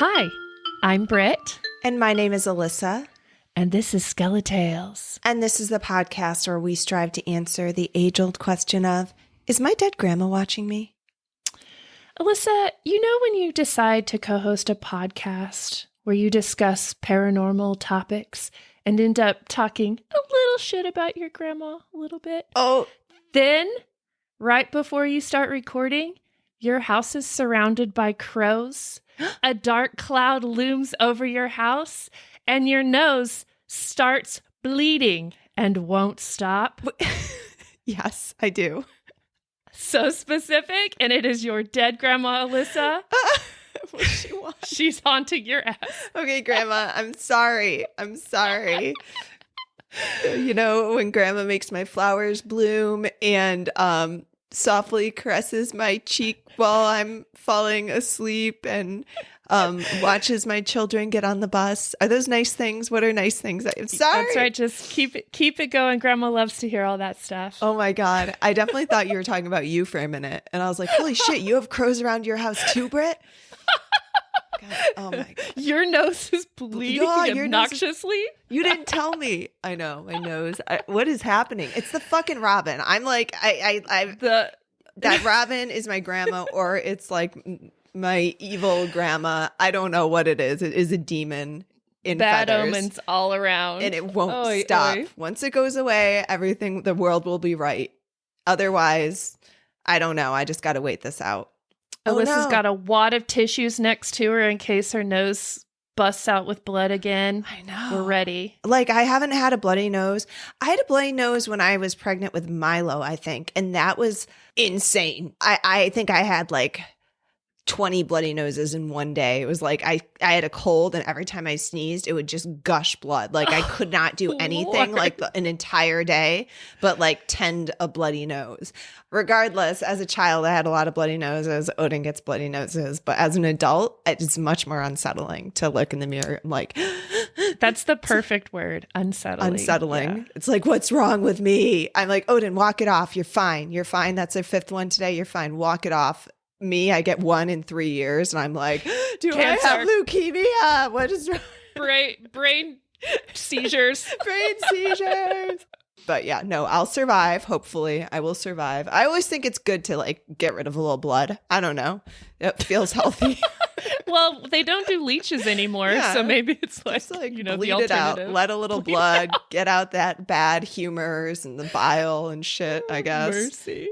Hi, I'm Britt. And my name is Alyssa. And this is SkeleTales. And this is the podcast where we strive to answer the age-old question of, is my dead grandma watching me? Alyssa, you know when you decide to co-host a podcast where you discuss paranormal topics and end up talking a little shit about your grandma a little bit? Oh. Then, right before you start recording, your house is surrounded by crows. A dark cloud looms over your house, and your nose starts bleeding and won't stop. Yes, I do. So specific, and it is your dead grandma, Alyssa. What she wants. She's haunting your ass. Okay, Grandma, I'm sorry. You know, when Grandma makes my flowers bloom and softly caresses my cheek while I'm falling asleep and watches my children get on the bus. Are those nice things? What are nice things? I'm sorry. That's right. Just keep it going. Grandma loves to hear all that stuff. Oh my God. I definitely thought you were talking about you for a minute. And I was like, holy shit, you have crows around your house too, Britt? God, oh my God. Your nose is bleeding obnoxiously. You didn't tell me. I know, my nose. What is happening? It's the fucking Robin. I'm like, that Robin is my grandma, or it's like my evil grandma. I don't know what it is. It is a demon in bad feathers. Omens all around. And it won't stop. Oy. Once it goes away, the world will be right. Otherwise, I don't know. I just got to wait this out. Alyssa's got a wad of tissues next to her in case her nose busts out with blood again. I know. We're ready. Like, I haven't had a bloody nose. I had a bloody nose when I was pregnant with Milo, I think. And that was insane. I think I had like 20 bloody noses in one day. It was like I had a cold, and every time I sneezed, it would just gush blood. Like, I could not do anything like an entire day, but like tend a bloody nose. Regardless, as a child, I had a lot of bloody noses. Odin gets bloody noses. But as an adult, it's much more unsettling to look in the mirror. I'm like, that's the perfect word. Unsettling. Yeah. It's like, what's wrong with me? I'm like, Odin, walk it off. You're fine. That's a fifth one today. You're fine. Walk it off. Me, I get 1 in 3 years, and I'm like, do Cancer. I have leukemia? What is wrong? Brain seizures. Brain seizures. But yeah, no, I'll survive. Hopefully, I will survive. I always think it's good to like get rid of a little blood. I don't know. It feels healthy. Well, they don't do leeches anymore, so maybe it's like you know, bleed the it out, alternative. let a little blood, get out that bad humors and the bile and shit, I guess. Mercy.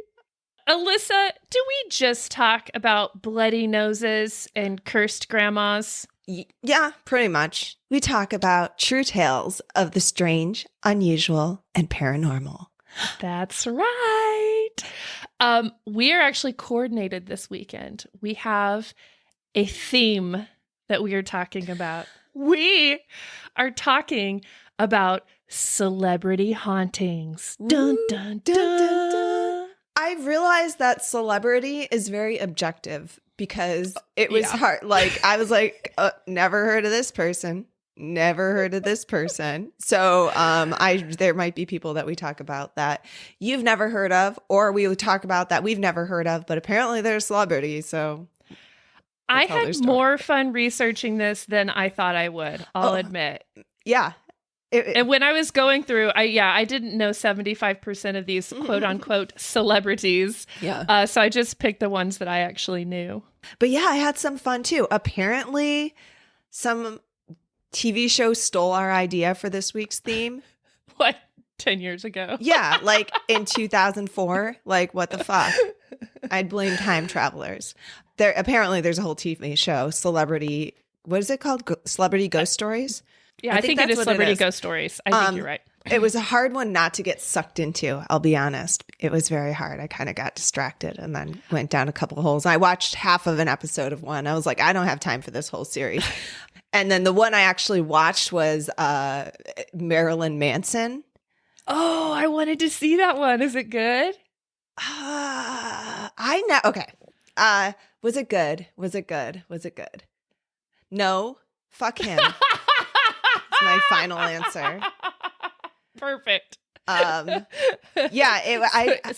Alyssa, do we just talk about bloody noses and cursed grandmas? Yeah, pretty much. We talk about true tales of the strange, unusual, and paranormal. That's right. We are actually coordinated this weekend. We have a theme that we are talking about. We are talking about celebrity hauntings. Dun, dun, dun, dun, dun. I've realized that celebrity is very objective because it was hard. Like, I was like, never heard of this person. Never heard of this person. So there might be people that we talk about that you've never heard of, or we would talk about that we've never heard of, but apparently they're celebrities. So I had more fun researching this than I thought I would, I'll admit. Yeah. And when I was going through, I didn't know 75% of these quote unquote celebrities. Yeah. So I just picked the ones that I actually knew. But yeah, I had some fun too. Apparently, some TV show stole our idea for this week's theme. What? 10 years ago? Yeah, like in 2004. Like, what the fuck? I'd blame time travelers. Apparently, there's a whole TV show, Celebrity. What is it called? Celebrity Ghost Stories? Yeah, I think it is Celebrity Ghost Stories. I think you're right. It was a hard one not to get sucked into, I'll be honest. It was very hard. I kind of got distracted and then went down a couple holes. I watched half of an episode of one. I was like, I don't have time for this whole series. And then the one I actually watched was Marilyn Manson. Oh, I wanted to see that one. Is it good? I know. Okay. Was it good? Was it good? Was it good? No. Fuck him. That's my final answer. Perfect. So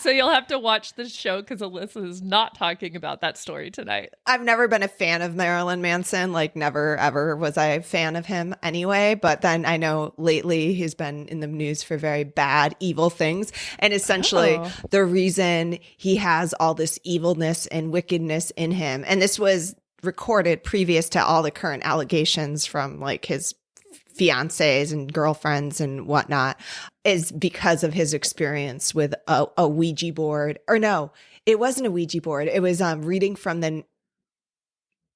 you'll have to watch the show because Alyssa is not talking about that story tonight. I've never been a fan of Marilyn Manson. Like, never, ever was I a fan of him anyway. But then I know lately he's been in the news for very bad, evil things. And essentially the reason he has all this evilness and wickedness in him, and this was recorded previous to all the current allegations from like his fiancés and girlfriends and whatnot, is because of his experience with a Ouija board. Or no, it wasn't a Ouija board. It was reading from the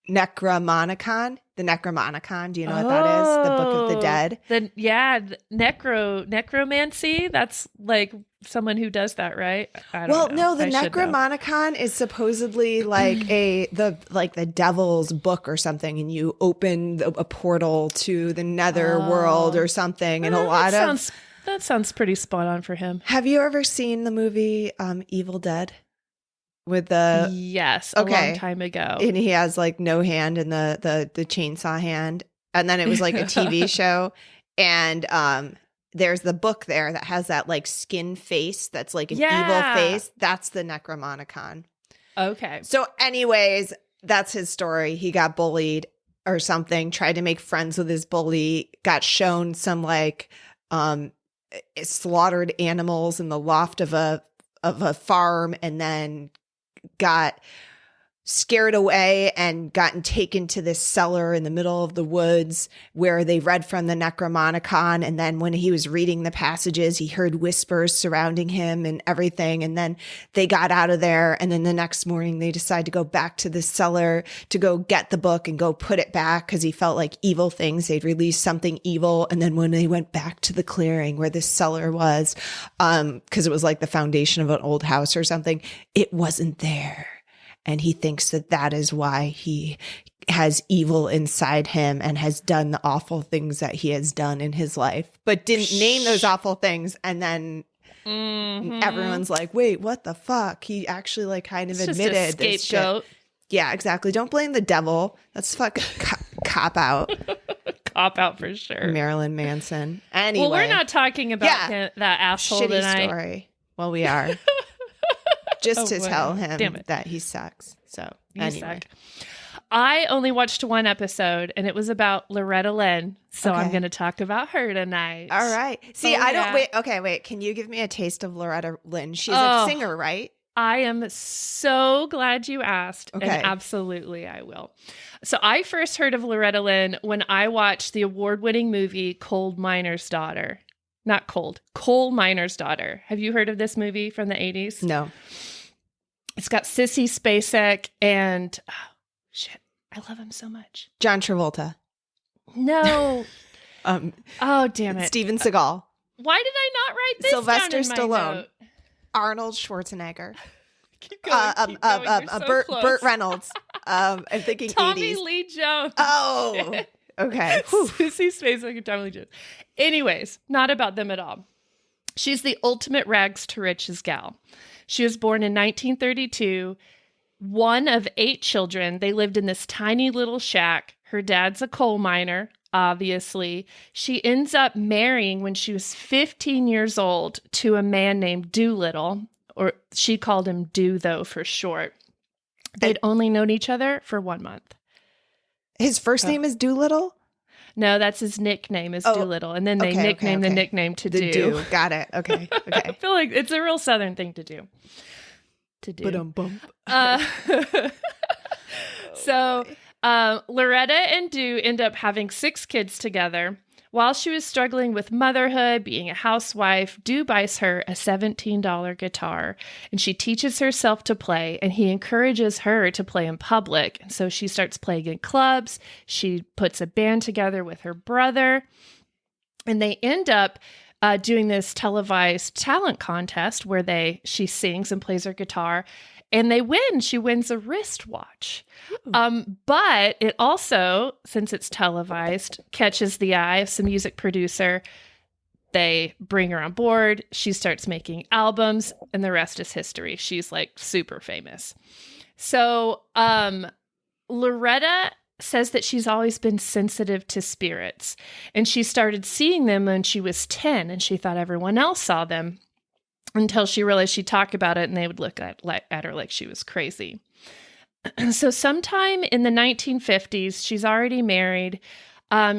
Necromonicon. The Necromonicon. Do you know what that is? The Book of the Dead. Necromancy. That's like someone who does that, right? I don't No, know. the Necromonicon is supposedly like the devil's book or something, and you open a portal to the nether world or something, and that sounds pretty spot on for him. Have you ever seen the movie Evil Dead? Yes, a long time ago. And he has like no hand in the chainsaw hand. And then it was like a TV show. And there's the book there that has that like skin face that's like an evil face. That's the Necromonicon. Okay. So anyways, that's his story. He got bullied or something, tried to make friends with his bully, got shown some like slaughtered animals in the loft of a farm, and then got scared away and gotten taken to this cellar in the middle of the woods where they read from the Necromonicon. And then when he was reading the passages, he heard whispers surrounding him and everything. And then they got out of there. And then the next morning they decided to go back to the cellar to go get the book and go put it back because he felt like evil things. They'd released something evil. And then when they went back to the clearing where this cellar was, because it was like the foundation of an old house or something, it wasn't there. And he thinks that is why he has evil inside him and has done the awful things that he has done in his life, but didn't name those awful things. And then everyone's like, wait, what the fuck? He actually like kind of admitted this shit. Yeah, exactly. Don't blame the devil. That's fucking cop out. Cop out for sure. Marilyn Manson. Anyway. Well, we're not talking about that asshole shitty tonight. Story. Well, we are. Just to tell him that he sucks. So anyway. I only watched one episode, and it was about Loretta Lynn. So I'm going to talk about her tonight. All right. See, I don't wait. Okay, wait. Can you give me a taste of Loretta Lynn? She's a singer, right? I am so glad you asked. Okay. And absolutely, I will. So I first heard of Loretta Lynn when I watched the award-winning movie Coal Miner's Daughter. Not Cold. Coal Miner's Daughter. Have you heard of this movie from the 80s? No. It's got Sissy Spacek and I love him so much. John Travolta. No. Oh, damn it. Steven Seagal. Why did I not write this Sylvester down in my Stallone. note? Arnold Schwarzenegger. Keep going. Burt Reynolds. I'm thinking Tommy 80s. Lee Jones. Oh, okay. Sissy Spacek and Tommy Lee Jones. Anyways, not about them at all. She's the ultimate rags to riches gal. She was born in 1932, one of 8 children. They lived in this tiny little shack. Her dad's a coal miner, obviously. She ends up marrying when she was 15 years old to a man named Doolittle, or she called him Do, though, for short. They'd only known each other for 1 month. His first name is Doolittle? No, that's his nickname is Doolittle. And then they nicknamed the nickname to Do. Got it. Okay. I feel like it's a real Southern thing to do. So Loretta and Do end up having 6 kids together. While she was struggling with motherhood, being a housewife, Do buys her a $17 guitar, and she teaches herself to play, and he encourages her to play in public. And so she starts playing in clubs. She puts a band together with her brother, and they end up doing this televised talent contest where she sings and plays her guitar, and they win. She wins a wristwatch. But it also, since it's televised, catches the eye of some music producer. They bring her on board. She starts making albums, and the rest is history. She's like super famous. So Loretta says that she's always been sensitive to spirits, and she started seeing them when she was 10, and she thought everyone else saw them until she realized she'd talk about it and they would look at her like she was crazy. So sometime in the 1950s, she's already married.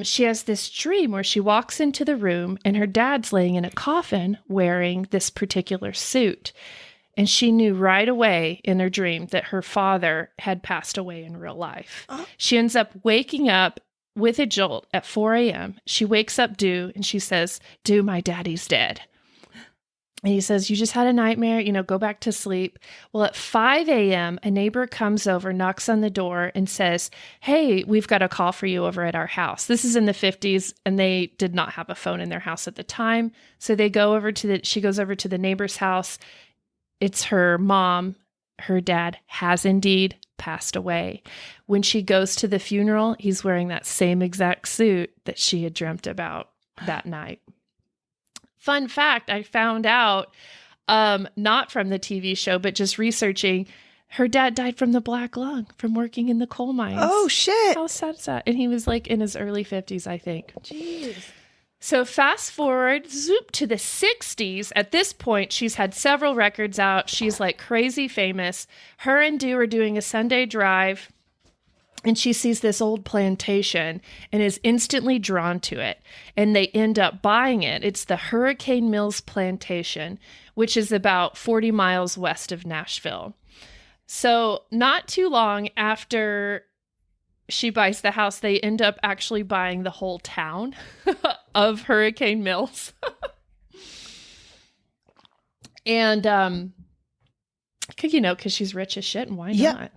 She has this dream where she walks into the room and her dad's laying in a coffin wearing this particular suit. And she knew right away in her dream that her father had passed away in real life. She ends up waking up with a jolt at 4 a.m. She wakes up Dew and she says, "Dew, my daddy's dead." And he says, "You just had a nightmare, go back to sleep." Well, at 5 a.m., a neighbor comes over, knocks on the door and says, "Hey, we've got a call for you over at our house." This is in the 50s and they did not have a phone in their house at the time. So she goes over to the neighbor's house. It's her mom. Her dad has indeed passed away. When she goes to the funeral, he's wearing that same exact suit that she had dreamt about that night. Fun fact, I found out, not from the TV show, but just researching, her dad died from the black lung from working in the coal mines. Oh, shit. How sad is that? And he was in his early 50s, I think. Jeez. So fast forward, zoop, to the 60s. At this point, she's had several records out. She's crazy famous. Her and Dew are doing a Sunday drive, and she sees this old plantation and is instantly drawn to it. And they end up buying it. It's the Hurricane Mills Plantation, which is about 40 miles west of Nashville. So not too long after she buys the house, they end up actually buying the whole town of Hurricane Mills. And, because she's rich as shit, and why not?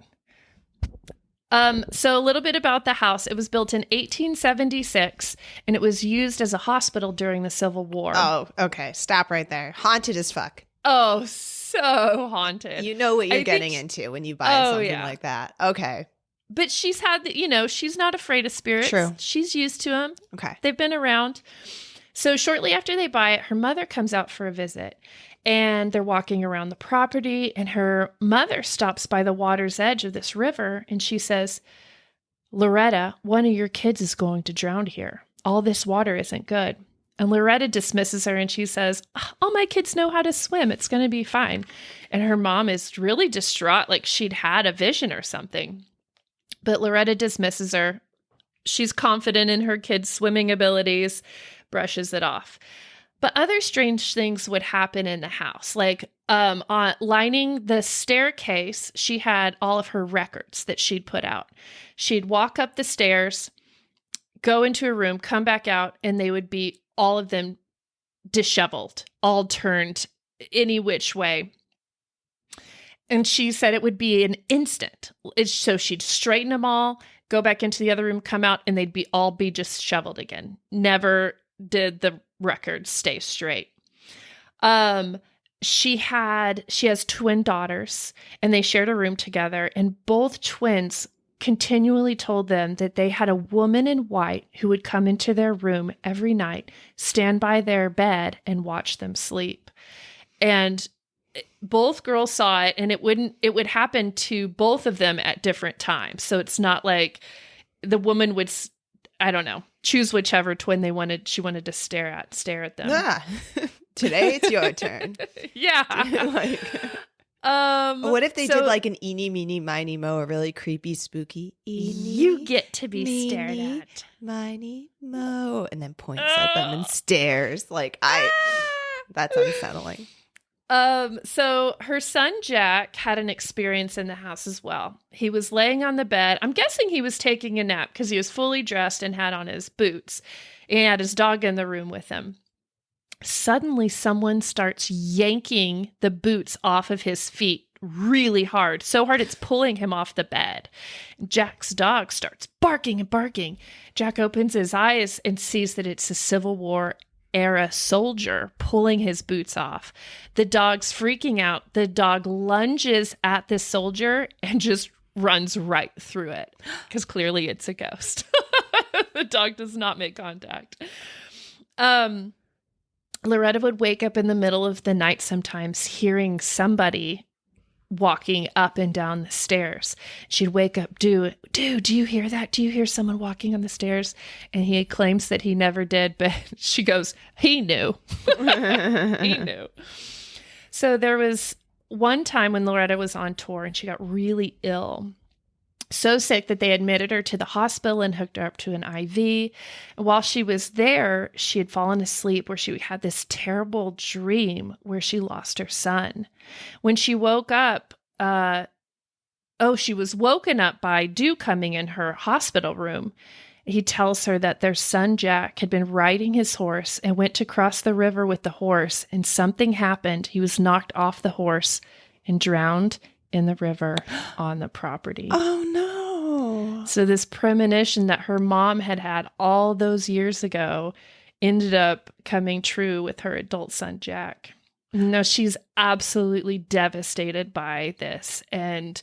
So a little bit about the house. It was built in 1876, and it was used as a hospital during the Civil War. Oh, okay. Stop right there. Haunted as fuck. Oh, so haunted. You know what you're getting into when you buy something like that. Okay. But she's had, she's not afraid of spirits. True. She's used to them. Okay. They've been around. So shortly after they buy it, her mother comes out for a visit. And they're walking around the property. And her mother stops by the water's edge of this river. And she says, "Loretta, one of your kids is going to drown here. All this water isn't good." And Loretta dismisses her and she says, "All my kids know how to swim. It's going to be fine." And her mom is really distraught, like she'd had a vision or something. But Loretta dismisses her. She's confident in her kid's swimming abilities, brushes it off. But other strange things would happen in the house. Lining the staircase, she had all of her records that she'd put out. She'd walk up the stairs, go into a room, come back out, and they would be all of them disheveled, all turned any which way. And she said it would be an instant. So she'd straighten them all, go back into the other room, come out, and they'd all be disheveled again. Never did the records stay straight. She has twin daughters, and they shared a room together, and both twins continually told them that they had a woman in white who would come into their room every night, stand by their bed, and watch them sleep. And both girls saw it, and it would happen to both of them at different times. So it's not like the woman would, I don't know, choose whichever twin she wanted to stare at them. Yeah. Today it's your turn. Yeah. What if they did an eeny, meeny, miny, mo, a really creepy, spooky eeny, you get to be meeny, stared at. Miny, mo, and then points at them and stares. That's unsettling. So her son, Jack, had an experience in the house as well. He was laying on the bed. I'm guessing he was taking a nap because he was fully dressed and had on his boots. And he had his dog in the room with him. Suddenly, someone starts yanking the boots off of his feet really hard. So hard it's pulling him off the bed. Jack's dog starts barking and barking. Jack opens his eyes and sees that it's a Civil War era soldier pulling his boots off. The dog's freaking out. The dog lunges at the soldier and just runs right through it because clearly it's a ghost. The dog does not make contact. Loretta would wake up in the middle of the night sometimes hearing somebody walking up and down the stairs. She'd wake up, dude, do you hear that? Do you hear someone walking on the stairs? And he claims that he never did, but she goes, he knew. He knew. So there was one time when Loretta was on tour and she got really ill. So sick that they admitted her to the hospital and hooked her up to an IV. And while she was there, she had fallen asleep where she had this terrible dream where she lost her son. When she woke up, she was woken up by Dew coming in her hospital room. He tells her that their son Jack had been riding his horse and went to cross the river with the horse, and something happened. He was knocked off the horse and drowned in the river on the property. Oh, no. So this premonition that her mom had had all those years ago ended up coming true with her adult son, Jack. No, she's absolutely devastated by this. And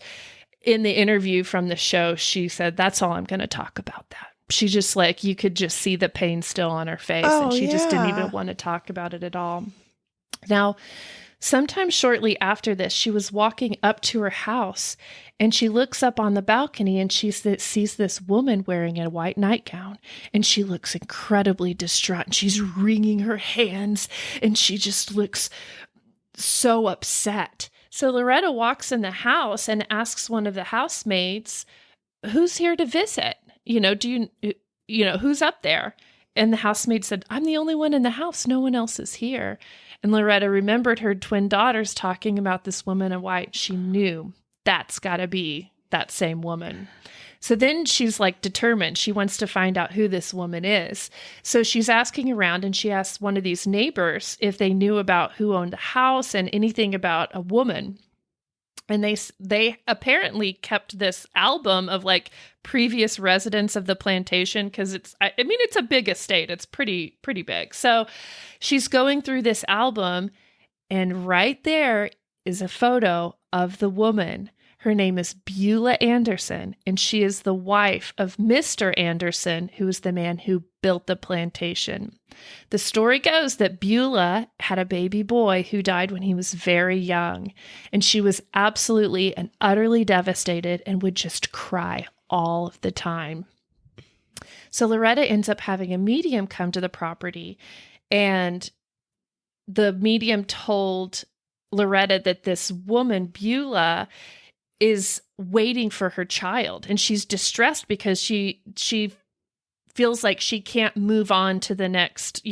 in the interview from the show, she said, that's all I'm going to talk about that. She just you could just see the pain still on her face. And she just didn't even want to talk about it at all. Now, sometime shortly after this, she was walking up to her house and she looks up on the balcony and she sees this woman wearing a white nightgown, and she looks incredibly distraught and she's wringing her hands and she just looks so upset. So Loretta walks in the house and asks one of the housemaids, who's here to visit? Who's up there? And the housemaid said, I'm the only one in the house. No one else is here. And Loretta remembered her twin daughters talking about this woman in white. She knew that's got to be that same woman. So then she's determined. She wants to find out who this woman is. So she's asking around, and she asks one of these neighbors if they knew about who owned the house and anything about a woman. And they apparently kept this album of previous residents of the plantation, because it's a big estate. It's pretty big. So she's going through this album, and right there is a photo of the woman. Her name is Beulah Anderson, and she is the wife of Mr. Anderson, who is the man who built the plantation. The story goes that Beulah had a baby boy who died when he was very young, and she was absolutely and utterly devastated and would just cry all of the time. So Loretta ends up having a medium come to the property, and the medium told Loretta that this woman, Beulah, is waiting for her child, and she's distressed because she feels like she can't move on to the next,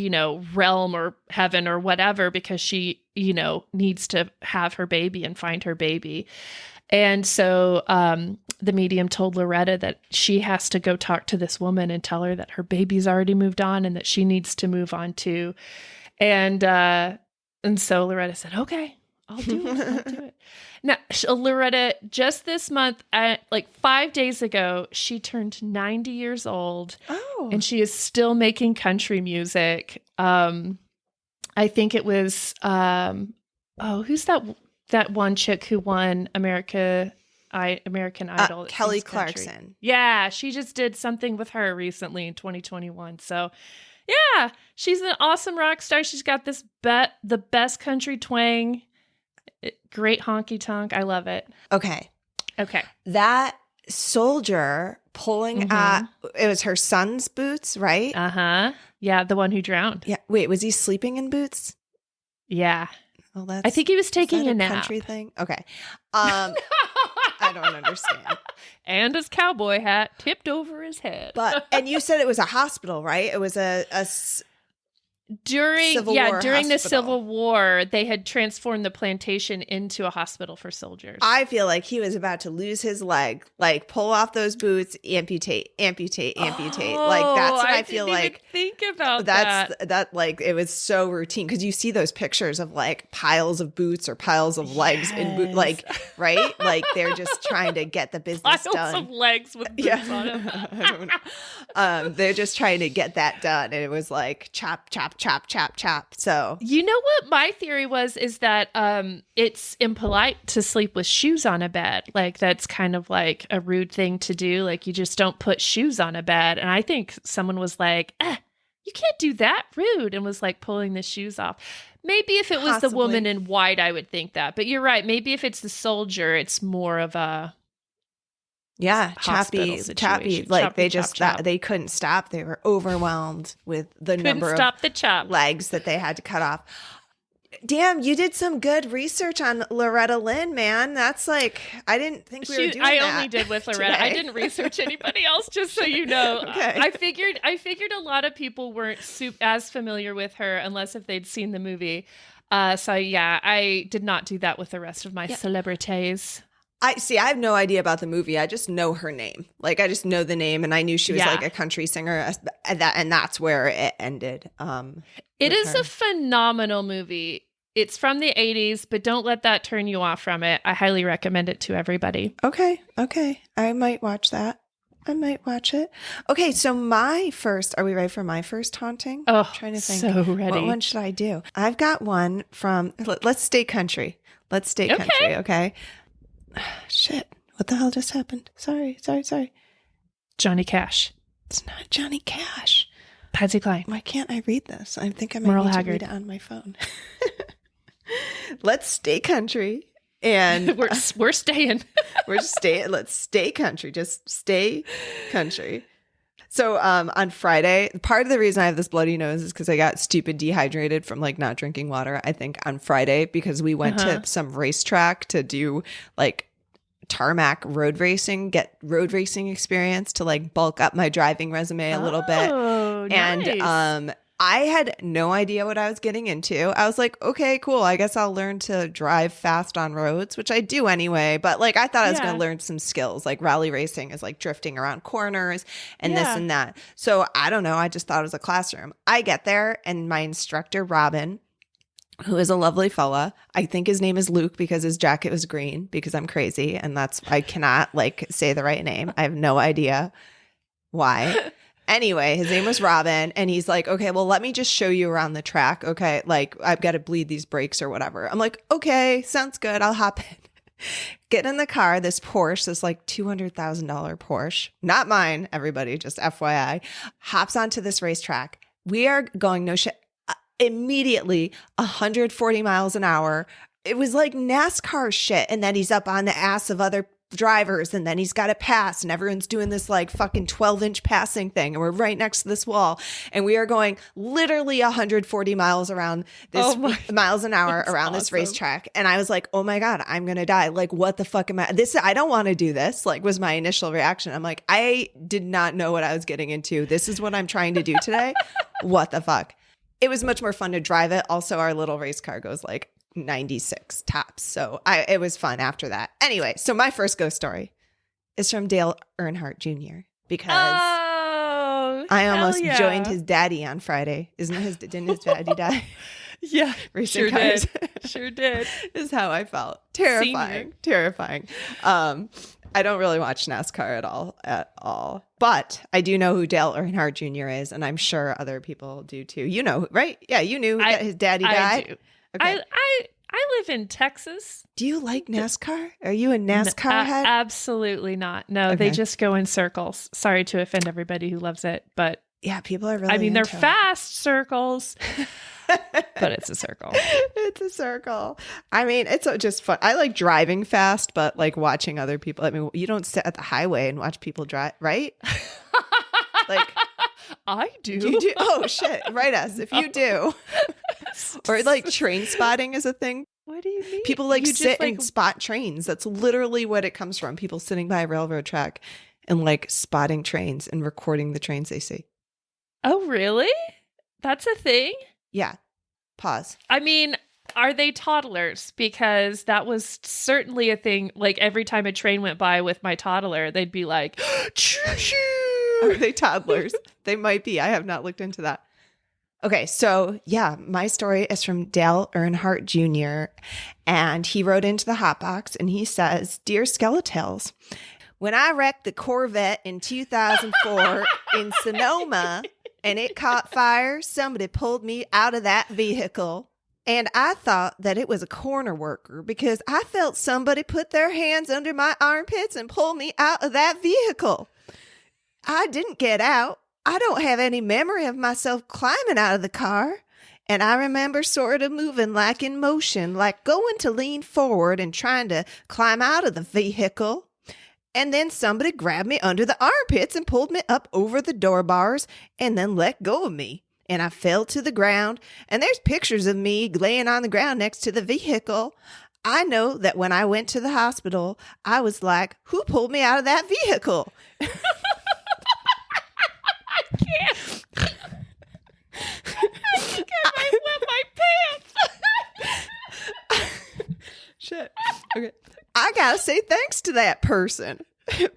realm or heaven or whatever, because she, needs to have her baby and find her baby. And so the medium told Loretta that she has to go talk to this woman and tell her that her baby's already moved on and that she needs to move on too. And so Loretta said, okay, I'll do it. Now, Loretta, just this month, 5 days ago, she turned 90 years old. Oh. And she is still making country music. I think it was, who's that one chick who won American Idol? Kelly Clarkson. Yeah, she just did something with her recently in 2021. So, yeah, she's an awesome rock star. She's got the best country twang. Great honky tonk. I love it. Okay. That soldier pulling at, it was her son's boots, right? Uh-huh. Yeah, the one who drowned. Yeah. Wait, was he sleeping in boots? Yeah. Well, I think he was taking a nap. Country thing? Okay. I don't understand. And his cowboy hat tipped over his head. And you said it was a hospital, right? It was during hospital. the Civil War, they had transformed the plantation into a hospital for soldiers. I feel like he was about to lose his leg, pull off those boots, amputate. Oh, That's what I feel like. Think about that. It was so routine, because you see those pictures of piles of boots or piles of legs in boot, right? They're just trying to get the business done. Piles of legs with boots on them. I don't know. They're just trying to get that done, and it was chop, chop, chop, chop, chop. So you know what my theory is that it's impolite to sleep with shoes on a bed. That's kind of a rude thing to do. You just don't put shoes on a bed. And I think someone was you can't do that, rude, and was pulling the shoes off. Maybe if it was the Possibly. woman in white, I would think that. But you're right. Maybe if it's the soldier, it's more of a hospital chappy. situation. Like they Choppy, just chop, chop. they couldn't stop. They were overwhelmed with the Couldn't number stop of the chop. legs that they had to cut off. Damn, you did some good research on Loretta Lynn, man. That's like, I didn't think we were doing I that only did with Loretta. today. I didn't research anybody else, just so you know. Okay. I figured a lot of people weren't as familiar with her unless if they'd seen the movie. So yeah, I did not do that with the rest of my celebrities. I have no idea about the movie. I just know her name. Like, I just know the name, and I knew she was like a country singer, and that's where it ended. It is a phenomenal movie. It's from the 80s, but don't let that turn you off from it. I highly recommend it to everybody. Okay. I might watch that. I might watch it. Okay, so are we ready for my first haunting? Oh, I'm trying to think. so ready. What one should I do? I've got one from, let's stay country. Country, okay? Shit, what the hell just happened? Sorry. Johnny Cash. It's not Johnny Cash. Patsy Cline. Why can't I read this? I think I might Merle need Haggard. to read it on my phone. Let's stay country. And we're staying. Let's stay country. Just stay country. So on Friday, part of the reason I have this bloody nose is because I got stupid dehydrated from like not drinking water, I think, on Friday, because we went to some racetrack to do like tarmac road racing, get road racing experience to like bulk up my driving resume a little bit. Nice. And I had no idea what I was getting into. I was like, okay, cool. I guess I'll learn to drive fast on roads, which I do anyway. But like, I thought I was going to learn some skills. Like rally racing is like drifting around corners and this and that. So I don't know. I just thought it was a classroom. I get there and my instructor, Robin, who is a lovely fella. I think his name is Luke because his jacket was green because I'm crazy. And I cannot like say the right name. I have no idea why. Anyway, his name was Robin, and he's like, okay, well, let me just show you around the track. Okay, like I've got to bleed these brakes or whatever. I'm like, okay, sounds good. I'll hop in. Get in the car, this Porsche, this like $200,000 Porsche, not mine, everybody, just FYI, hops onto this racetrack. We are going, no shit, immediately 140 miles an hour. It was like NASCAR shit. And then he's up on the ass of other drivers, and then he's got to pass, and everyone's doing this like fucking 12-inch passing thing, and we're right next to this wall, and we are going literally 140 miles around this miles an hour around this racetrack. And I was like, oh my God, I'm gonna die. Like, what the fuck am I don't want to do this, like, was my initial reaction. I'm like, I did not know what I was getting into. This is what I'm trying to do today. What the fuck? It was much more fun to drive it. Also, our little race car goes like 96 tops. So it was fun after that. Anyway, so my first ghost story is from Dale Earnhardt Jr. because I almost joined his daddy on Friday. Didn't his daddy die? Yeah, Racing cars. Sure did. Is how I felt. Terrifying. I don't really watch NASCAR at all. But I do know who Dale Earnhardt Jr. is, and I'm sure other people do too. You know, right? Yeah, you knew that his daddy died. I do. Okay. I live in Texas. Do you like NASCAR? Are you a NASCAR head? Absolutely not. No, They just go in circles. Sorry to offend everybody who loves it, but yeah, people are really they're fast circles, but it's a circle. It's a circle. I mean, it's just fun. I like driving fast, but like watching other people. I mean, you don't sit at the highway and watch people drive, right? Like, I do. You do? Oh, shit. Write us if you do. Or like train spotting is a thing. What do you mean? People like sit and spot trains. That's literally what it comes from. People sitting by a railroad track and like spotting trains and recording the trains they see. Oh, really? That's a thing? Yeah. Pause. I mean, are they toddlers? Because that was certainly a thing. Like every time a train went by with my toddler, they'd be like, choo-choo. Are they toddlers? They might be. I have not looked into that. Okay, so yeah, my story is from Dale Earnhardt Jr. And he wrote into the Hotbox and he says, Dear Skeletales, when I wrecked the Corvette in 2004 in Sonoma and it caught fire, somebody pulled me out of that vehicle. And I thought that it was a corner worker because I felt somebody put their hands under my armpits and pull me out of that vehicle. I didn't get out. I don't have any memory of myself climbing out of the car. And I remember sort of moving like in motion, like going to lean forward and trying to climb out of the vehicle. And then somebody grabbed me under the armpits and pulled me up over the door bars and then let go of me. And I fell to the ground. And there's pictures of me laying on the ground next to the vehicle. I know that when I went to the hospital, I was like, who pulled me out of that vehicle? I can't. I think I might wet my pants. Shit. Okay. I gotta say thanks to that person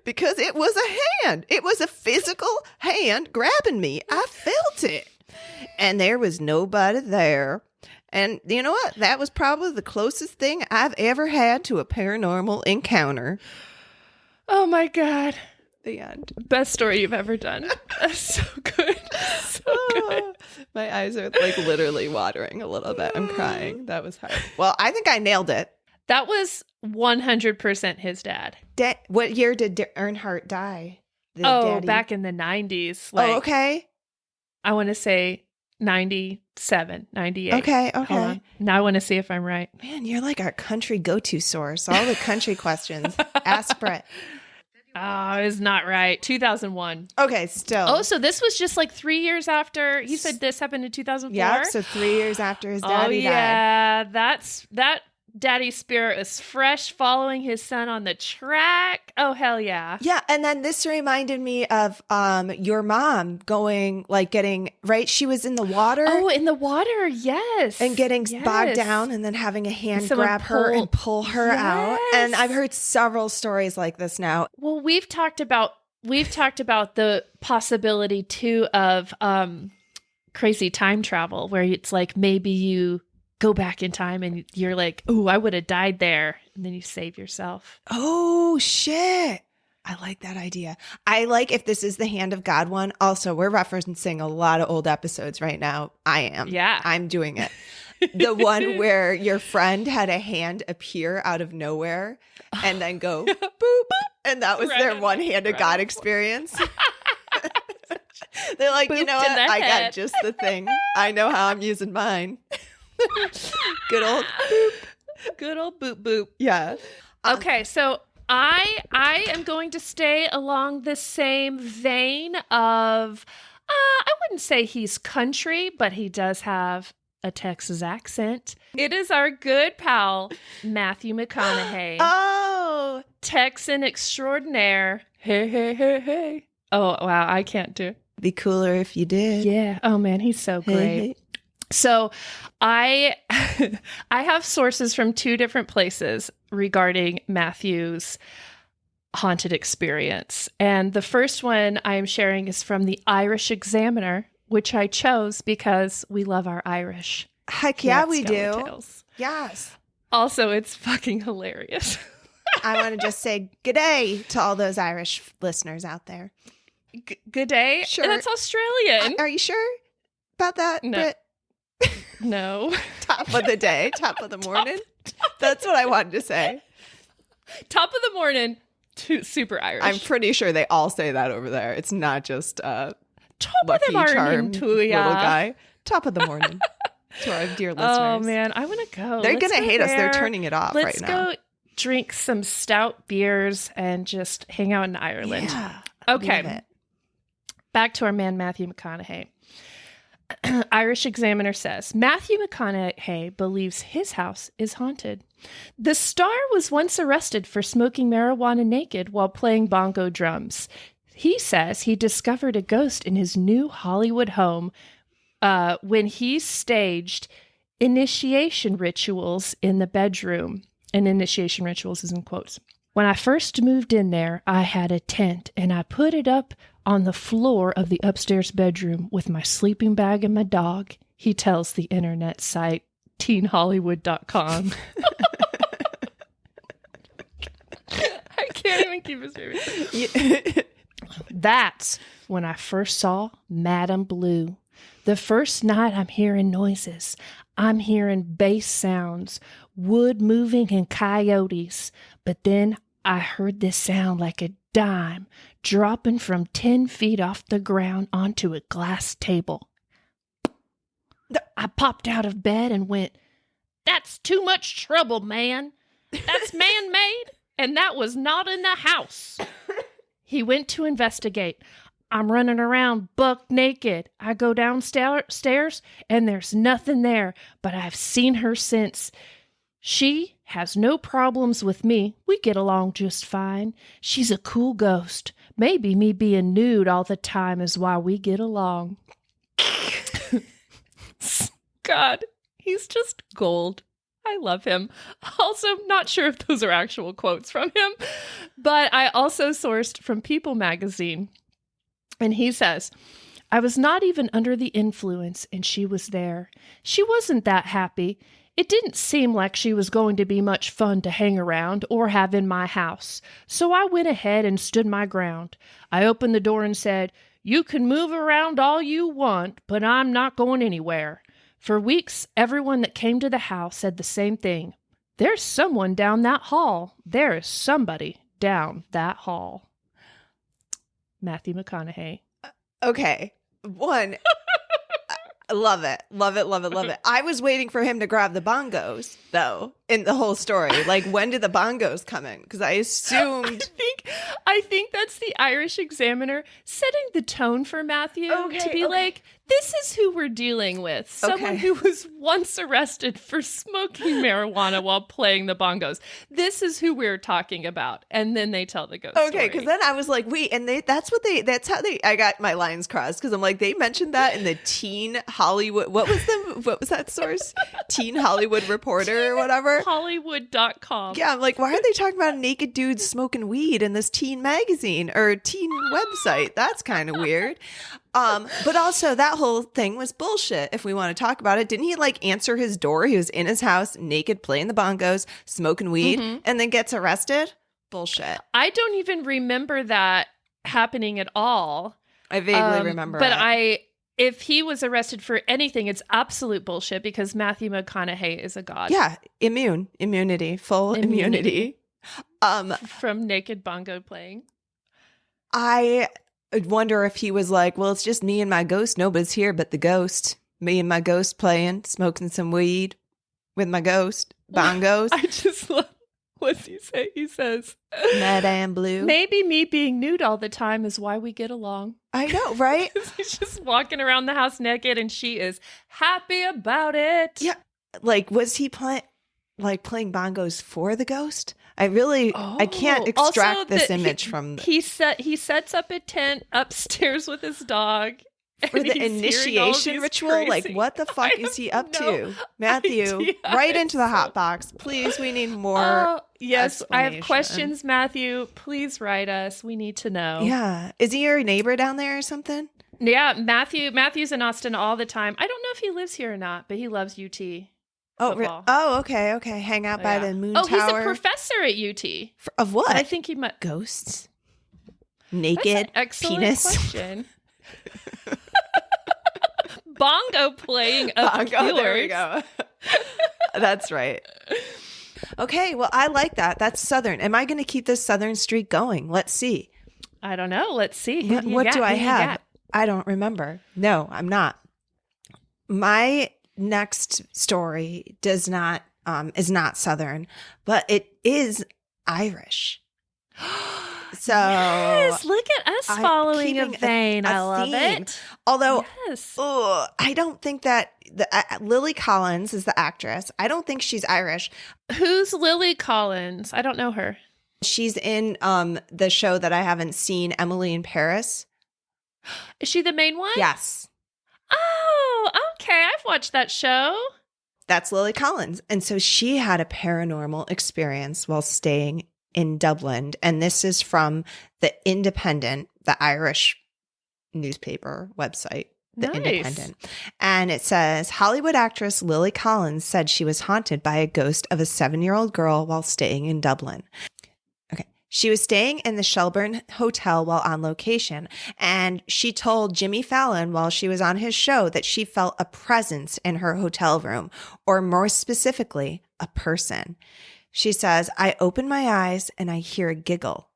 because it was a hand. It was a physical hand grabbing me. I felt it. And there was nobody there. And you know what? That was probably the closest thing I've ever had to a paranormal encounter. Oh my God. The end. Best story you've ever done. That's so good. So good. My eyes are like literally watering a little bit. I'm crying. That was hard. Well, I think I nailed it. That was 100% his dad. What year did Earnhardt die? Daddy? Back in the 90s. Like, oh, okay. I want to say 97, 98. Okay. Now I want to see if I'm right. Man, you're like our country go-to source. All the country questions. Ask Brett. Oh, it's not right. 2001. Okay, still. Oh, so this was just like 3 years after. He said this happened in 2004? Yeah, so 3 years after his daddy died. Yeah, that daddy's spirit is fresh following his son on the track. Oh, hell yeah. Yeah, and then this reminded me of your mom getting, right? She was in the water. Oh, in the water, yes. And getting bogged down and then having a hand grab her and pull her out. And I've heard several stories like this now. Well, we've talked about the possibility too of crazy time travel where it's like maybe you go back in time and you're like, oh, I would have died there. And then you save yourself. Oh, shit. I like that idea. I like if this is the hand of God one. Also, we're referencing a lot of old episodes right now. I am. Yeah. I'm doing it. The one where your friend had a hand appear out of nowhere and then go boop. And that was their one-handed God experience. They're like, you know what? I got just the thing. I know how I'm using mine. Good old boop. Good old boop boop. Yeah. Okay, so I am going to stay along the same vein of I wouldn't say he's country, but he does have a Texas accent. It is our good pal Matthew McConaughey. Oh, Texan extraordinaire. Hey, hey, hey, hey. Oh, wow, I can't do it. Be cooler if you did. Yeah. Oh man, he's so great. Hey. So I have sources from two different places regarding Matthew's haunted experience. And the first one I am sharing is from the Irish Examiner, which I chose because we love our Irish. Heck yeah, we do. Yes. Also, it's fucking hilarious. I want to just say good day to all those Irish listeners out there. Good day? Sure. That's Australian. Are you sure about that? No. Britt? No. Top of the day, top of the morning. That's what I wanted to say. Top of the morning, super Irish. I'm pretty sure they all say that over there. It's not just top Lucky of the morning Charm to ya. little guy. Top of the morning to our dear listeners. Oh man, I want to go. They're gonna hate us. They're turning it off right now. Let's go drink some stout beers and just hang out in Ireland. Yeah, okay. Back to our man Matthew McConaughey. Irish Examiner says, Matthew McConaughey believes his house is haunted. The star was once arrested for smoking marijuana naked while playing bongo drums. He says he discovered a ghost in his new Hollywood home when he staged initiation rituals in the bedroom. And initiation rituals is in quotes. When I first moved in there, I had a tent and I put it up on the floor of the upstairs bedroom with my sleeping bag and my dog, he tells the internet site teenhollywood.com. I can't even keep it straight. That's when I first saw Madame Blue. The first night I'm hearing noises. I'm hearing bass sounds, wood moving, and coyotes. But then I heard this sound like a dime dropping from 10 feet off the ground onto a glass table. I popped out of bed and went, "That's too much trouble, man. That's man-made, and that was not in the house." He went to investigate. I'm running around buck naked. I go downstairs, and there's nothing there, but I've seen her since. She has no problems with me. We get along just fine. She's a cool ghost. Maybe me being nude all the time is why we get along. God, he's just gold. I love him. Also, not sure if those are actual quotes from him, but I also sourced from People magazine. And he says, I was not even under the influence, and she was there. She wasn't that happy. It didn't seem like she was going to be much fun to hang around or have in my house. So I went ahead and stood my ground. I opened the door and said, "You can move around all you want, but I'm not going anywhere." For weeks, everyone that came to the house said the same thing. There's someone down that hall. There is somebody down that hall. Matthew McConaughey. Okay. One, I love it. Love it, love it, love it. I was waiting for him to grab the bongos, though, in the whole story. Like, when did the bongos come in? Because I assumed... I think that's the Irish Examiner setting the tone for Matthew to be like, this is who we're dealing with. Someone who was once arrested for smoking marijuana while playing the bongos. This is who we're talking about. And then they tell the ghost story. Okay, because then I was like, wait, and that's how I got my lines crossed. Because I'm like, they mentioned that in the Teen Hollywood, what was that source? Teen Hollywood Reporter or whatever? Hollywood.com. Yeah, I'm like, why are they talking about naked dudes smoking weed in this teen magazine or teen website? That's kind of weird. But also that whole thing was bullshit. If we want to talk about it, didn't he like answer his door? He was in his house, naked, playing the bongos, smoking weed, and then gets arrested? Bullshit. I don't even remember that happening at all. I vaguely remember but it. If he was arrested for anything, it's absolute bullshit because Matthew McConaughey is a god. Yeah, full immunity. From naked bongo playing. I wonder if he was like, well, it's just me and my ghost. Nobody's here but the ghost. Me and my ghost playing, smoking some weed with my ghost. Bongos. I just love, what's he say? He says, Madame Blue. Maybe me being nude all the time is why we get along. I know, right? He's just walking around the house naked and she is happy about it. Yeah. Like, was he playing bongos for the ghost? I can't extract this image from... He sets up a tent upstairs with his dog. For the initiation ritual? Like, what the fuck is he up to? Matthew, right into the hot box. Please, we need more. Yes, I have questions, Matthew. Please write us. We need to know. Yeah. Is he your neighbor down there or something? Yeah, Matthew's in Austin all the time. I don't know if he lives here or not, but he loves UT. Okay. Hang out by the moon tower. He's a professor at UT. Of what? But I think he might... Ghosts? Naked? That's an excellent penis? Question. Bongo playing of killers. There we go. That's right. Okay, well, I like that. That's Southern. Am I going to keep this Southern streak going? Let's see. I don't know. Let's see. What do I have? I don't remember. No, I'm not. My next story is not Southern, but it is Irish. So yes, look at us following a vein. I love it. Although, I don't think that Lily Collins is the actress. I don't think she's Irish. Who's Lily Collins? I don't know her. She's in the show that I haven't seen, Emily in Paris. Is she the main one? Yes. Oh, okay. I've watched that show. That's Lily Collins. And so she had a paranormal experience while staying in Dublin. And this is from The Independent, the Irish newspaper website, The Independent. And it says, Hollywood actress Lily Collins said she was haunted by a ghost of a 7-year-old girl while staying in Dublin. Okay. She was staying in the Shelburne Hotel while on location. And she told Jimmy Fallon while she was on his show that she felt a presence in her hotel room, or more specifically, a person. She says, I open my eyes and I hear a giggle.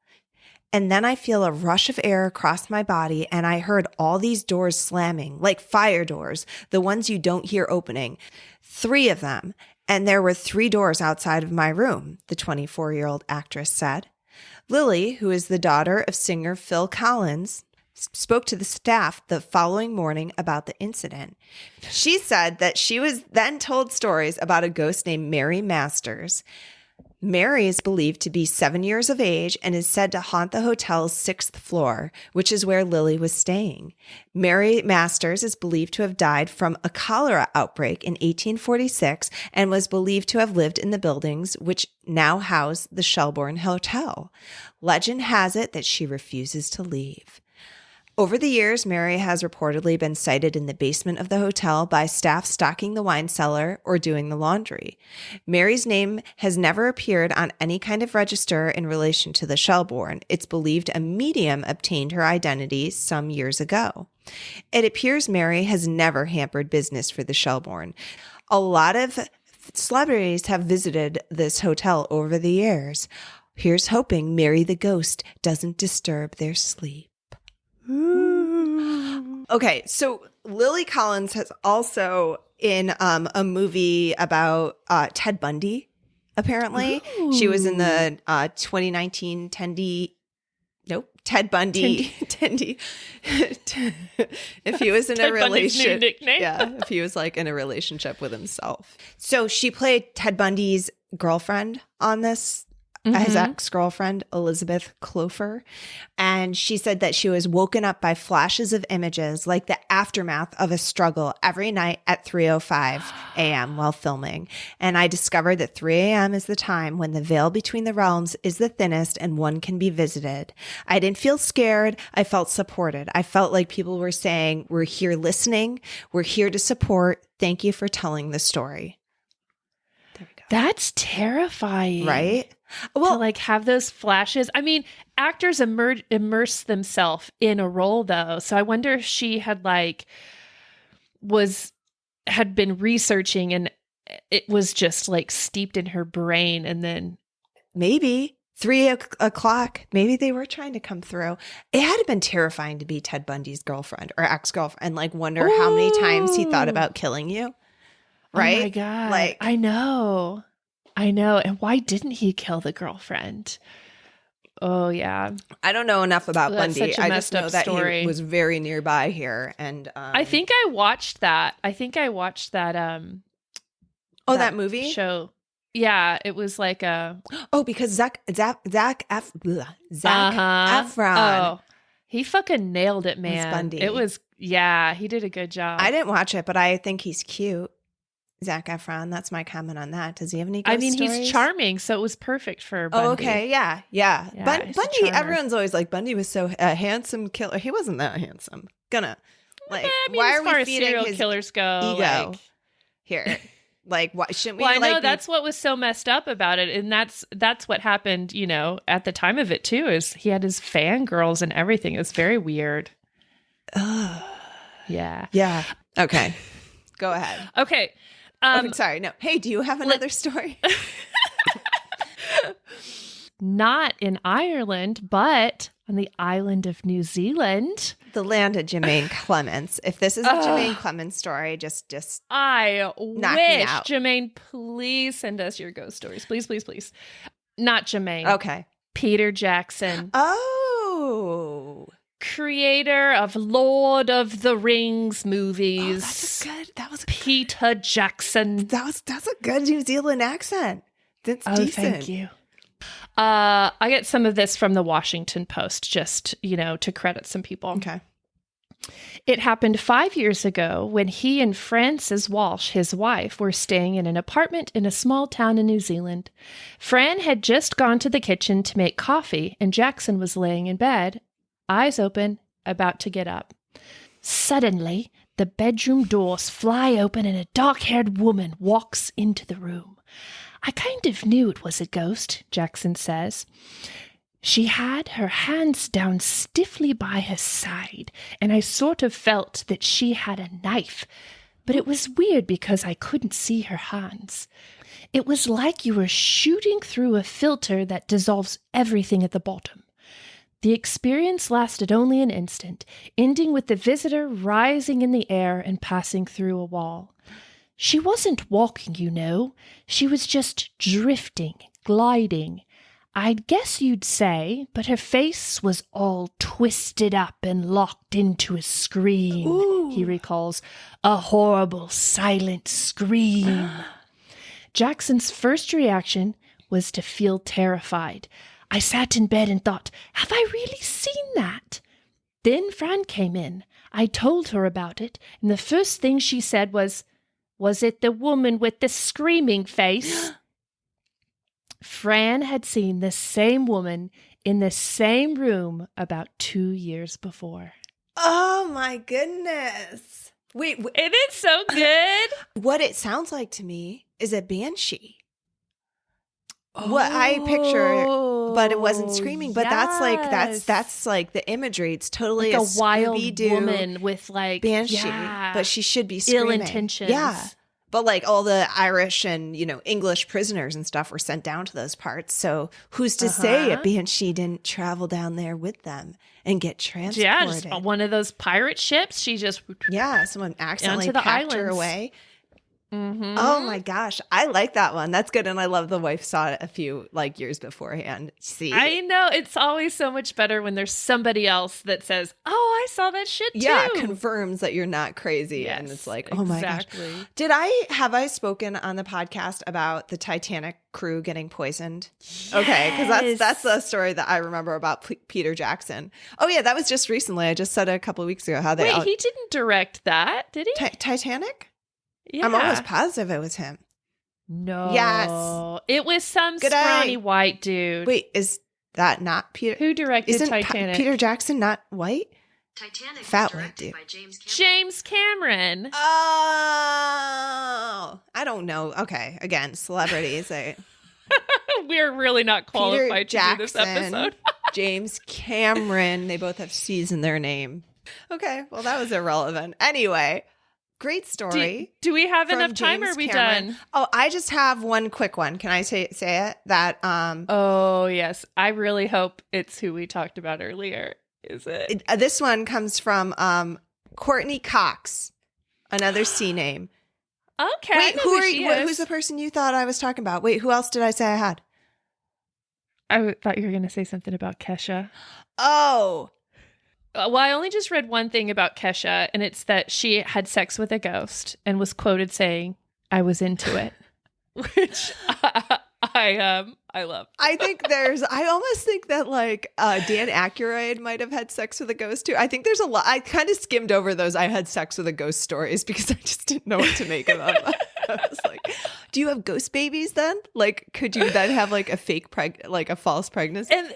And then I feel a rush of air across my body, and I heard all these doors slamming, like fire doors, the ones you don't hear opening. 3 of them. And there were 3 doors outside of my room, the 24-year-old actress said. Lily, who is the daughter of singer Phil Collins, spoke to the staff the following morning about the incident. She said that she was then told stories about a ghost named Mary Masters. Mary is believed to be 7 years of age and is said to haunt the hotel's 6th floor, which is where Lily was staying. Mary Masters is believed to have died from a cholera outbreak in 1846 and was believed to have lived in the buildings which now house the Shelbourne Hotel. Legend has it that she refuses to leave. Over the years, Mary has reportedly been sighted in the basement of the hotel by staff stocking the wine cellar or doing the laundry. Mary's name has never appeared on any kind of register in relation to the Shelbourne. It's believed a medium obtained her identity some years ago. It appears Mary has never hampered business for the Shelbourne. A lot of celebrities have visited this hotel over the years. Here's hoping Mary the ghost doesn't disturb their sleep. Okay, so Lily Collins has also in a movie about Ted Bundy, apparently. Ooh. She was in the 2019 Ted Bundy. Tendy. If he was in a relationship. Yeah, if he was like in a relationship with himself. So she played Ted Bundy's girlfriend on this. His ex-girlfriend, Elizabeth Clover. And she said that she was woken up by flashes of images like the aftermath of a struggle every night at 3:05 a.m. while filming. And I discovered that 3 a.m. is the time when the veil between the realms is the thinnest and one can be visited. I didn't feel scared. I felt supported. I felt like people were saying, we're here listening. We're here to support. Thank you for telling the story. There we go. That's terrifying. Right? Well, to like have those flashes. I mean, actors immerse themselves in a role though. So I wonder if she had had been researching and it was just like steeped in her brain. And then maybe 3 o'clock, maybe they were trying to come through. It had been terrifying to be Ted Bundy's girlfriend or ex-girlfriend and like wonder how many times he thought about killing you. Right? Oh my God. Like, I know. And why didn't he kill the girlfriend? Oh, yeah. I don't know enough about Bundy. I just know that he was very nearby here. And I think I watched that. that movie show. Yeah, it was like a. Oh, because Zac Efron. Oh, he fucking nailed it, man. Bundy. It was, yeah, he did a good job. I didn't watch it, but I think he's cute. Zac Efron. That's my comment on that. Does he have any ghost stories? He's charming, so it was perfect for Bundy. Oh, okay. Yeah. Bundy, everyone's always like, Bundy was so handsome killer. He wasn't that handsome. Why are we feeding serial his killers go ego here? Like, why shouldn't we? Well, I know that's what was so messed up about it, and that's what happened. You know, at the time of it too, is he had his fangirls and everything. It was very weird. Yeah. Okay, go ahead. Okay. Sorry. No. Hey, do you have another story? Not in Ireland, but on the island of New Zealand. The land of Jermaine Clements. If this is a Jermaine Clements story, just I knock me out. Jermaine, please send us your ghost stories. Please, please, please. Not Jermaine. Okay. Peter Jackson. Oh. Creator of Lord of the Rings movies. Oh, that's good. That was Peter Jackson. That's a good New Zealand accent. That's decent. Thank you. I get some of this from the Washington Post, just, to credit some people. Okay. It happened 5 years ago when he and Frances Walsh, his wife, were staying in an apartment in a small town in New Zealand. Fran had just gone to the kitchen to make coffee, and Jackson was laying in bed, eyes open, about to get up. Suddenly, the bedroom doors fly open and a dark-haired woman walks into the room. I kind of knew it was a ghost, Jackson says. She had her hands down stiffly by her side, and I sort of felt that she had a knife. But it was weird because I couldn't see her hands. It was like you were shooting through a filter that dissolves everything at the bottom. The experience lasted only an instant, ending with the visitor rising in the air and passing through a wall. She wasn't walking, you know. She was just drifting, gliding. I'd guess you'd say, but her face was all twisted up and locked into a scream, Ooh. He recalls. A horrible, silent scream. Jackson's first reaction was to feel terrified. I sat in bed and thought, have I really seen that? Then Fran came in. I told her about it, and the first thing she said was it the woman with the screaming face? Fran had seen the same woman in the same room about 2 years before. Oh my goodness. Wait, It is so good. what it sounds like to me is a banshee. What I picture, but it wasn't screaming. But that's like the imagery. It's totally like a a wild Scooby-Doo woman with like banshee, but she should be screaming. ill intentions. Yeah, but like all the Irish and English prisoners and stuff were sent down to those parts. So who's to say a banshee didn't travel down there with them and get transported? Yeah, just one of those pirate ships. She just someone accidentally onto the packed her islands. away. Mm-hmm. Oh my gosh, I like that one. That's good, and I love the wife saw it a few years beforehand. See, I know it's always so much better when there's somebody else that says, "Oh, I saw that shit too." Yeah, confirms that you're not crazy, and it's like, oh my gosh. Have I spoken on the podcast about the Titanic crew getting poisoned? Yes. Okay, because that's the story that I remember about Peter Jackson. Oh yeah, that was just recently. I just said it a couple of weeks ago. How they he didn't direct that, did he? Titanic? Yeah. I'm almost positive it was him. No. Yes. It was some scrawny white dude. Wait, is that not Peter? Who directed Titanic? Peter Jackson not white? Titanic Fat was white dude. directed by James Cameron. James Cameron. Oh, I don't know. Okay, again, celebrities. We're really not qualified Peter to do this Jackson, episode. James Cameron. They both have C's in their name. Okay, well, that was irrelevant. Anyway. Great story. Do we have enough time, or are we done? Oh, I just have one quick one. Can I say it? That Oh, yes. I really hope it's who we talked about earlier. Is it? This one comes from Courtney Cox, another C name. Okay. Wait, who's the person you thought I was talking about? Wait, who else did I say I had? I thought you were going to say something about Kesha. Oh. Well, I only just read one thing about Kesha, and it's that she had sex with a ghost and was quoted saying, "I was into it," which I love. I almost think that Dan Aykroyd might have had sex with a ghost too. I think there's a lot. I kind of skimmed over those "I had sex with a ghost" stories because I just didn't know what to make of them. I was like, do you have ghost babies then? Could you then have a fake a false pregnancy? And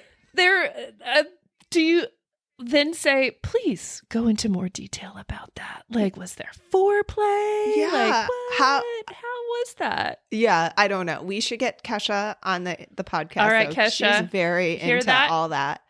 do you then say, please go into more detail about that? Was there foreplay? Yeah. How was that? Yeah, I don't know. We should get Kesha on the podcast. All right, Kesha. She's very into all that.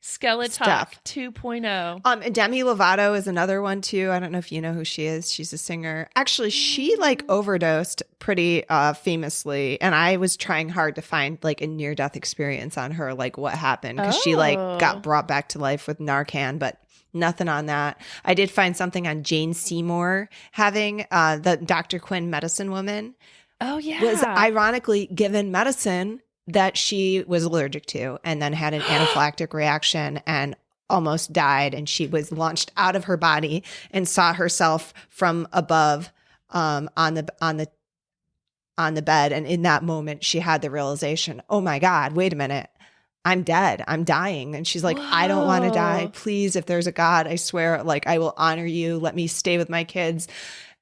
SkeleTalk 2.0. And Demi Lovato is another one too. I don't know if you know who she is. She's a singer. Actually, she overdosed pretty famously, and I was trying hard to find a near-death experience on her, what happened, because she got brought back to life with Narcan, but nothing on that. I did find something on Jane Seymour having the Dr. Quinn medicine woman. Oh yeah, was ironically given medicine that she was allergic to, and then had an anaphylactic reaction and almost died. And she was launched out of her body and saw herself from above on the bed. And in that moment, she had the realization, oh my God, wait a minute. I'm dead. I'm dying. And she's like, whoa. I don't want to die. Please, if there's a God, I swear, I will honor you. Let me stay with my kids.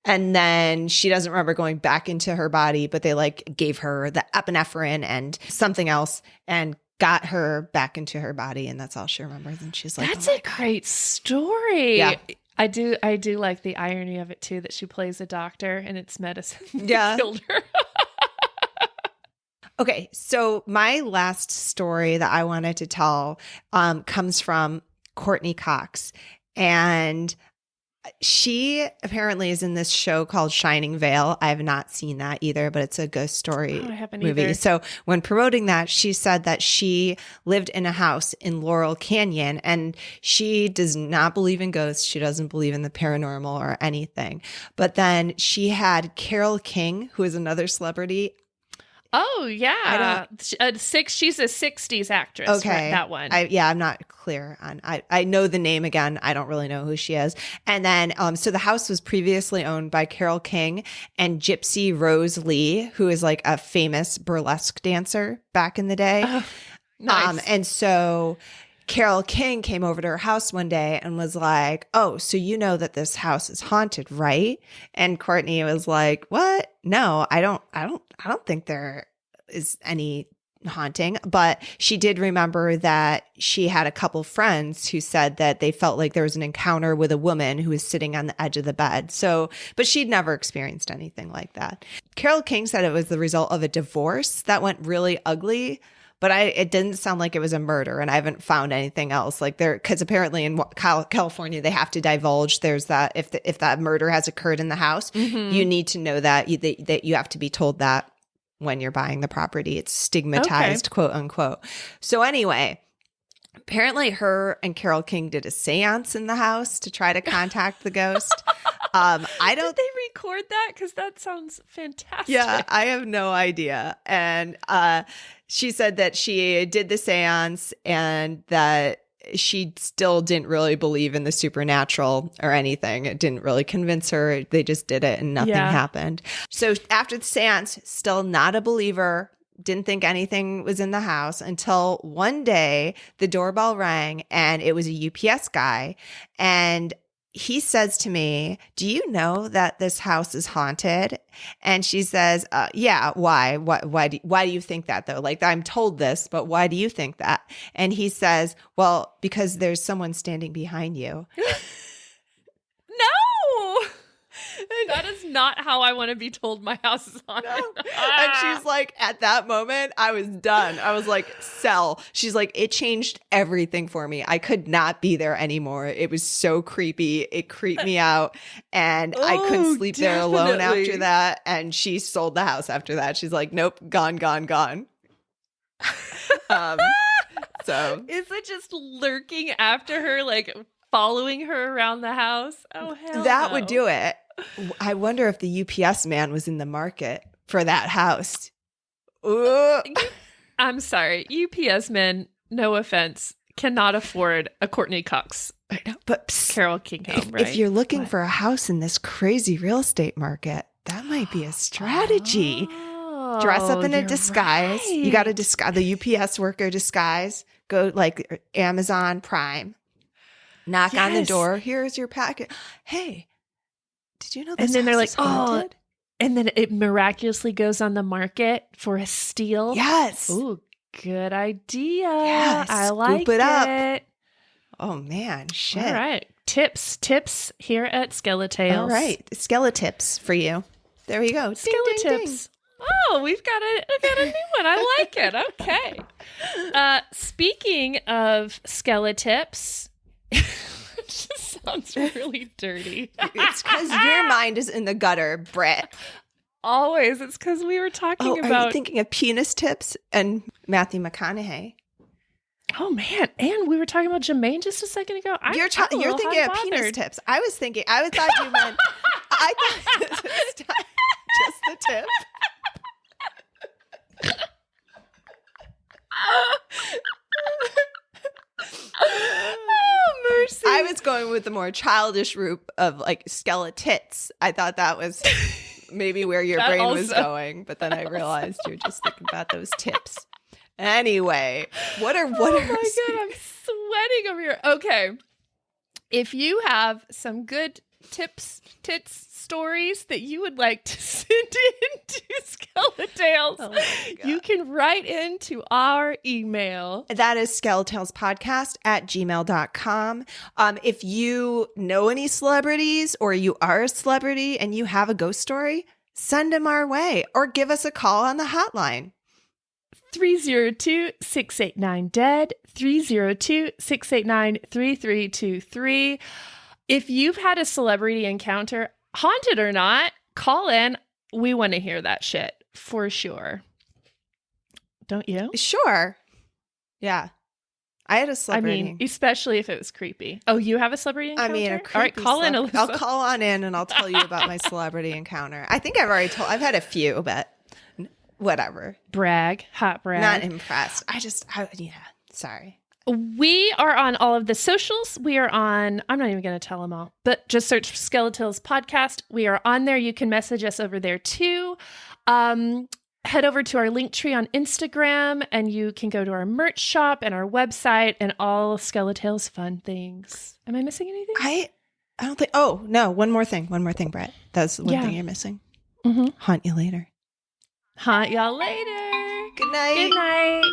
And then she doesn't remember going back into her body, but they gave her the epinephrine and something else and got her back into her body. And that's all she remembers. And she's like, that's a great story. Yeah. I do like the irony of it too, that she plays a doctor and it's medicine that killed her. Okay. So my last story that I wanted to tell comes from Courtney Cox. And She apparently is in this show called Shining Vale. I have not seen that either, but it's a ghost story I haven't movie. either. So when promoting that, she said that she lived in a house in Laurel Canyon, and she does not believe in ghosts. She doesn't believe in the paranormal or anything. But then she had Carole King, who is another celebrity. Oh, yeah. She's a 60s actress. Okay. Right, that one. I'm not clear on. I know the name again. I don't really know who she is. And then, so the house was previously owned by Carole King and Gypsy Rose Lee, who is like a famous burlesque dancer back in the day. Oh, nice. And so Carole King came over to her house one day and was like, "Oh, so you know that this house is haunted, right?" And Courtney was like, "What? No, I don't think there is any haunting." But she did remember that she had a couple friends who said that they felt like there was an encounter with a woman who was sitting on the edge of the bed. So, but she'd never experienced anything like that. Carole King said it was the result of a divorce that went really ugly. But it didn't sound like it was a murder, and I haven't found anything else like there, because apparently in California they have to divulge. There's that if that murder has occurred in the house, you need to know that you have to be told that when you're buying the property. It's stigmatized, quote unquote. So anyway, apparently her and Carole King did a seance in the house to try to contact the ghost. Did they record that? Because that sounds fantastic. Yeah, I have no idea. And she said that she did the seance and that she still didn't really believe in the supernatural or anything. It didn't really convince her. They just did it and nothing happened. So after the seance, still not a believer, didn't think anything was in the house until one day the doorbell rang and it was a UPS guy. And he says to me, "Do you know that this house is haunted?" And she says, "Yeah, why? Why do you think that though? Like, I'm told this, but why do you think that?" And he says, "Well, because there's someone standing behind you." No! That is not how I want to be told my house is haunted. No. And she's like, at that moment, I was done. I was like, sell. She's like, it changed everything for me. I could not be there anymore. It was so creepy. It creeped me out. And I couldn't sleep there alone after that. And she sold the house after that. She's like, nope, gone. So is it just lurking after her, like following her around the house? Oh, hell that no. would do it. I wonder if the UPS man was in the market for that house. Ooh. I'm sorry. UPS men, no offense, cannot afford a Courtney Cox. I know, but Carole King home, right? If you're looking for a house in this crazy real estate market, that might be a strategy. Dress up in a disguise. Right. You got to disguise the UPS worker disguise. Go like Amazon Prime. Knock on the door. Here's your packet. Hey, did you know this? And then they're like, haunted? And then it miraculously goes on the market for a steal. Yes. Ooh, good idea. Yes. I like Scoop it up. it. Oh man, shit. All right. Tips here at SkeleTales. All right. Skeletips for you. There you go. Ding, ding, ding. Oh, we've got a new one. I like it. Okay. Speaking of Skeletips, it just sounds really dirty. It's because your mind is in the gutter, Brett. Always. It's because we were talking about. Are you thinking of penis tips and Matthew McConaughey? Oh man! And we were talking about Jermaine just a second ago. You're thinking of penis tips. I thought you meant. I thought just the tip. Oh, mercy. I was going with the more childish route of like skeletits. I thought that was maybe where your brain was going, but then I realized you're just thinking about those tips. Anyway, what are Oh my God, I'm sweating over here. Okay. If you have some good tits stories that you would like to send in to SkeleTales, you can write into our email. That is SkeleTalespodcast@gmail.com. If you know any celebrities or you are a celebrity and you have a ghost story, send them our way or give us a call on the hotline. 302-689-DEAD, 302-689-3323. If you've had a celebrity encounter, haunted or not, call in. We want to hear that shit for sure. Don't you? Sure. Yeah. I had a celebrity. I mean, especially if it was creepy. Oh, you have a celebrity encounter? I mean, a creepy all right, call in, Alyssa. I'll call on in and I'll tell you about my celebrity encounter. I think I've already told. I've had a few, but whatever. Brag. Hot brag. Not impressed. Yeah. Sorry. We are on all of the socials. We are on, I'm not even going to tell them all, but just search SkeleTalespodcast. We are on there. You can message us over there too. Head over to our link tree on Instagram and you can go to our merch shop and our website and all SkeleTales fun things. Am I missing anything? I don't think, oh, no. One more thing, Brett. That's one thing you're missing. Mm-hmm. Haunt you later. Haunt y'all later. Good night. Good night.